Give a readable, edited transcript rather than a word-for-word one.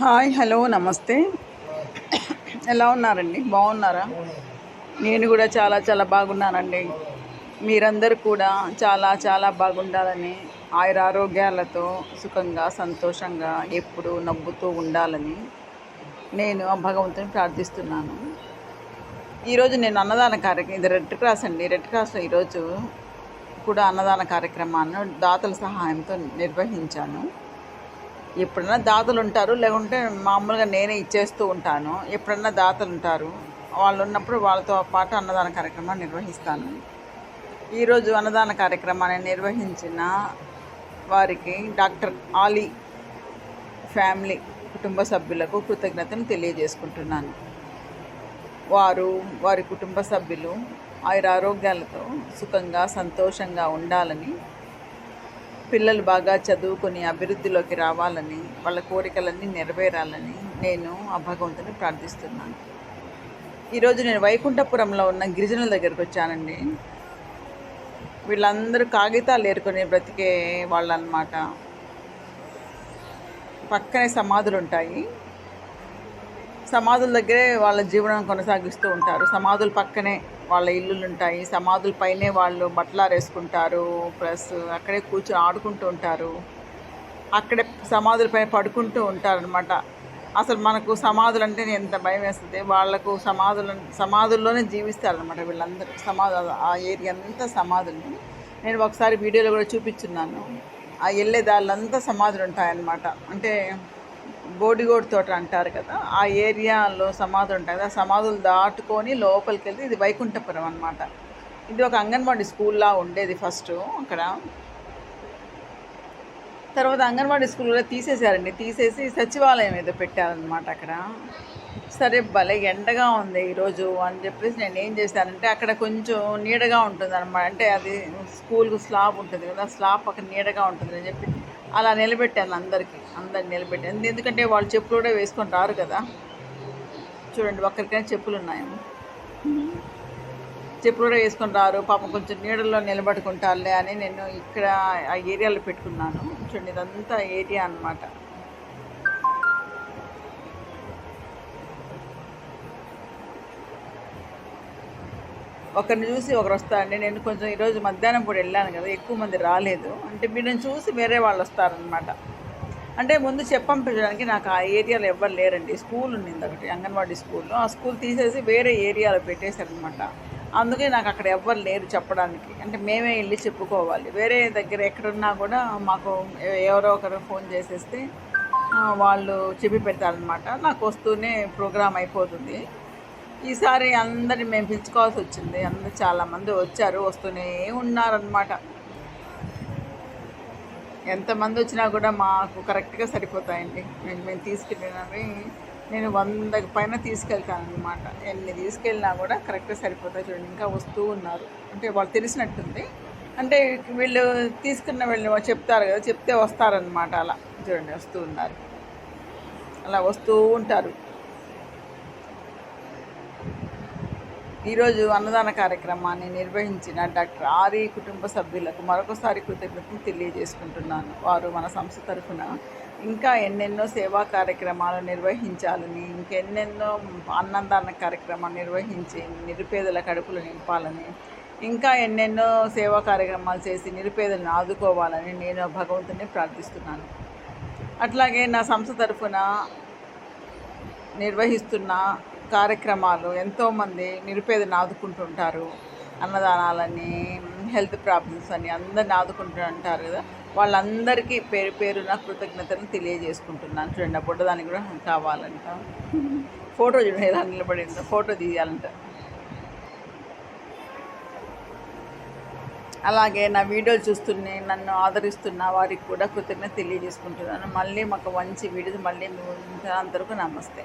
Hi, hello, నమస్తే. ఎలా ఉన్నారండి? బాగున్నారా? నేను కూడా చాలా చాలా బాగున్నానండి. మీరందరూ కూడా చాలా చాలా బాగుండాలని, ఆయురారోగ్యాలతో సుఖంగా సంతోషంగా ఎప్పుడూ నవ్వుతూ ఉండాలని నేను ఆ భగవంతుని ప్రార్థిస్తున్నాను. ఈరోజు నేను అన్నదాన కార్యక్రమం, ఇది రెడ్ క్రాస్ అండి. రెడ్ క్రాస్లో ఈరోజు కూడా అన్నదాన కార్యక్రమాన్ని దాతల సహాయంతో నిర్వహించాను. ఎప్పుడన్నా దాతలు ఉంటారు, లేకుంటే మామూలుగా నేనే ఇచ్చేస్తూ ఉంటాను. ఎప్పుడన్నా దాతలు ఉంటారు, వాళ్ళు ఉన్నప్పుడు వాళ్ళతో పాటు అన్నదాన కార్యక్రమాన్ని నిర్వహిస్తాను. ఈరోజు అన్నదాన కార్యక్రమాన్ని నిర్వహించిన వారికి డాక్టర్ ఆలీ ఫ్యామిలీ కుటుంబ సభ్యులకు కృతజ్ఞతను తెలియజేసుకుంటున్నాను. వారి కుటుంబ సభ్యులు ఆయురారోగ్యాలతో సుఖంగా సంతోషంగా ఉండాలని, పిల్లలు బాగా చదువుకొని అభివృద్ధిలోకి రావాలని, వాళ్ళ కోరికలన్నీ నెరవేరాలని నేను ఆ భగవంతుని ప్రార్థిస్తున్నాను. ఈరోజు నేను వైకుంఠపురంలో ఉన్న గిరిజనుల దగ్గరికి వచ్చానండి. వీళ్ళందరూ కాగితాలు ఏరుకొని బ్రతికే వాళ్ళు అన్నమాట. పక్కనే సమాధులు ఉంటాయి. సమాధుల దగ్గరే వాళ్ళ జీవనం కొనసాగిస్తూ ఉంటారు. సమాధుల పక్కనే వాళ్ళ ఇల్లులు ఉంటాయి. సమాధుల పైనే వాళ్ళు బట్టలారేసుకుంటారు, ప్లస్ అక్కడే కూర్చొని ఆడుకుంటూ ఉంటారు. అక్కడే సమాధులపైన పడుకుంటూ ఉంటారనమాట. అసలు మనకు సమాధులు అంటే ఎంత భయం వేస్తుంది. వాళ్ళకు సమాధుల్లోనే జీవిస్తారనమాట వీళ్ళందరూ. ఆ ఏరియా అంతా సమాధులు. నేను ఒకసారి వీడియోలో కూడా చూపించున్నాను. ఆ వెళ్ళే దాళ్ళంతా సమాధులు ఉంటాయన్నమాట. అంటే బోడిగోడు తోట అంటారు కదా, ఆ ఏరియాలో సమాధులు ఉంటాయి కదా. సమాధులు దాటుకొని లోపలికి వెళ్తే ఇది వైకుంఠపురం అనమాట. ఇది ఒక అంగన్వాడీ స్కూల్లా ఉండేది ఫస్ట్ అక్కడ. తర్వాత అంగన్వాడీ స్కూల్లో తీసేశారండి. తీసేసి సచివాలయం ఏదో పెట్టారనమాట అక్కడ. సరే, భలే ఎండగా ఉంది ఈరోజు అని చెప్పేసి నేను ఏం చేశానంటే, అక్కడ కొంచెం నీడగా ఉంటుంది అనమాట. అంటే అది స్కూల్కు స్లాబ్ ఉంటుంది కదా, స్లాబ్ అక్కడ నీడగా ఉంటుంది అని చెప్పి అలా నిలబెట్టాను. అందరిని నిలబెట్టాను. ఎందుకంటే వాళ్ళు చెప్పులు కూడా వేసుకొని రారు కదా. చూడండి, ఒక్కరికైనా చెప్పులు ఉన్నాయేమో. చెప్పులు కూడా వేసుకొని రారు పాపం. కొంచెం నీడల్లో నిలబడుకుంటారులే అని నేను ఇక్కడ ఆ ఏరియాలో పెట్టుకున్నాను. చూడండి, ఇదంతా ఏరియా అన్నమాట. ఒకరిని చూసి ఒకరు వస్తారండి. నేను కొంచెం ఈరోజు మధ్యాహ్నం కూడా వెళ్ళాను కదా, ఎక్కువ మంది రాలేదు. అంటే వీళ్ళని చూసి వేరే వాళ్ళు వస్తారనమాట. అంటే ముందు చెప్పంపించడానికి నాకు ఆ ఏరియాలో ఎవ్వరు లేరండి. స్కూల్ ఉండింది ఒకటి, అంగన్వాడీ స్కూల్లో. ఆ స్కూల్ తీసేసి వేరే ఏరియాలో పెట్టేశారనమాట. అందుకే నాకు అక్కడ ఎవ్వరు లేరు చెప్పడానికి. అంటే మేమే వెళ్ళి చెప్పుకోవాలి. వేరే దగ్గర ఎక్కడున్నా కూడా మాకు ఎవరో ఒకరు ఫోన్ చేసేస్తే వాళ్ళు చెప్పి పెడతారనమాట. నాకు వస్తూనే ప్రోగ్రామ్ అయిపోతుంది. ఈసారి అందరిని మేము పిలుచుకోవాల్సి వచ్చింది. అందరు చాలామంది వచ్చారు, వస్తూనే ఉన్నారనమాట. ఎంతమంది వచ్చినా కూడా మాకు కరెక్ట్గా సరిపోతాయండి. మేము తీసుకెళ్ళినవి నేను 100 పైన తీసుకెళ్తాను అనమాట. ఎన్ని తీసుకెళ్ళినా కూడా కరెక్ట్గా సరిపోతాయి. చూడండి, ఇంకా వస్తూ ఉన్నారు. అంటే వాళ్ళు తెలిసినట్టుంది. అంటే వీళ్ళు చెప్తారు కదా, చెప్తే వస్తారనమాట. అలా చూడండి, వస్తూ ఉన్నారు. అలా వస్తూ ఉంటారు. ఈరోజు అన్నదాన కార్యక్రమాన్ని నిర్వహించిన డాక్టర్ ఆర్ఈ కుటుంబ సభ్యులకు మరొకసారి కృతజ్ఞతలు తెలియజేసుకుంటున్నాను. వారు మన సంస్థ తరఫున ఇంకా ఎన్నెన్నో సేవా కార్యక్రమాలు నిర్వహించాలని, ఇంకెన్నెన్నో అన్నదాన కార్యక్రమాలు నిర్వహించి నిరుపేదల కడుపులు నింపాలని, ఇంకా ఎన్నెన్నో సేవా కార్యక్రమాలు చేసి నిరుపేదలను ఆదుకోవాలని నేను భగవంతుని ప్రార్థిస్తున్నాను. అట్లాగే నా సంస్థ తరఫున నిర్వహిస్తున్న కార్యక్రమాలు ఎంతోమంది నిరుపేదలను ఆదుకుంటుంటారు. అన్నదానాలని, హెల్త్ ప్రాబ్లమ్స్ అని అందరిని ఆదుకుంటూ ఉంటారు కదా. వాళ్ళందరికీ పేరు పేరున కృతజ్ఞతలు తెలియజేసుకుంటున్నాను. చూడండి, ఆ బుడ్డదానికి కూడా కావాలంట. ఫోటో చూడండి, ఎలా నిలబడిందో. ఫోటో తీయాలంట. అలాగే నా వీడియోలు చూస్తూనే నన్ను ఆదరిస్తున్న వారికి కూడా కృతజ్ఞత తెలియజేసుకుంటున్నాను. మళ్ళీ మాకు మంచి వీడియోస్ మళ్ళీ అంతవరకు నమస్తే.